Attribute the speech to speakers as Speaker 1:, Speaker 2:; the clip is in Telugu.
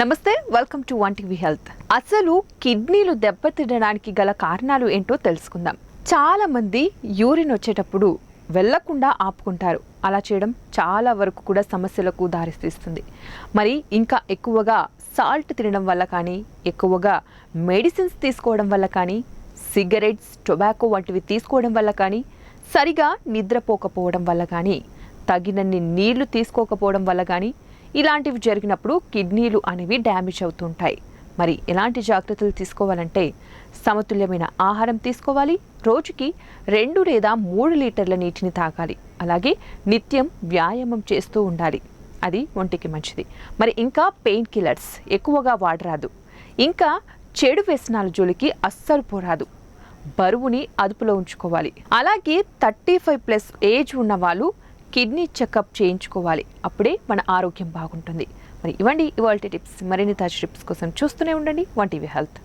Speaker 1: నమస్తే, welcome to one TV health. అసలు కిడ్నీలు దెబ్బతినడానికి గల కారణాలు ఏంటో తెలుసుకుందాం. చాలా మంది యూరిన్ వచ్చేటప్పుడు వెళ్లకుండా ఆపుకుంటారు. అలా చేయడం చాలా వరకు కూడా సమస్యలకు దారితీస్తుంది. మరి ఇంకా ఎక్కువగా సాల్ట్ తినడం వల్ల కానీ, ఎక్కువగా మెడిసిన్స్ తీసుకోవడం వల్ల కానీ, సిగరెట్స్, టొబాకో వంటివి తీసుకోవడం వల్ల కానీ, సరిగా నిద్రపోకపోవడం వల్ల కానీ, తగినన్ని నీళ్లు తీసుకోకపోవడం వల్ల కానీ ఇలాంటివి జరిగినప్పుడు కిడ్నీలు అనేవి డ్యామేజ్ అవుతుంటాయి. మరి ఎలాంటి జాగ్రత్తలు తీసుకోవాలంటే సమతుల్యమైన ఆహారం తీసుకోవాలి, రోజుకి 2 లేదా 3 లీటర్ల నీటిని తాగాలి, అలాగే నిత్యం వ్యాయామం చేస్తూ ఉండాలి. అది ఒంటికి మంచిది. మరి ఇంకా పెయిన్ కిల్లర్స్ ఎక్కువగా వాడరాదు. ఇంకా చెడు వ్యసనాల జోలికి అస్సలు పోరాదు. బరువుని అదుపులో ఉంచుకోవాలి. అలాగే 35+ ఏజ్ ఉన్న వాళ్ళు కిడ్నీ చెకప్ చేయించుకోవాలి. అప్పుడే మన ఆరోగ్యం బాగుంటుంది. మరి ఇవ్వండి ఇవాల్టి టిప్స్. మరిన్ని తాజా టిప్స్ కోసం చూస్తూనే ఉండండి వన్ టీవీ హెల్త్.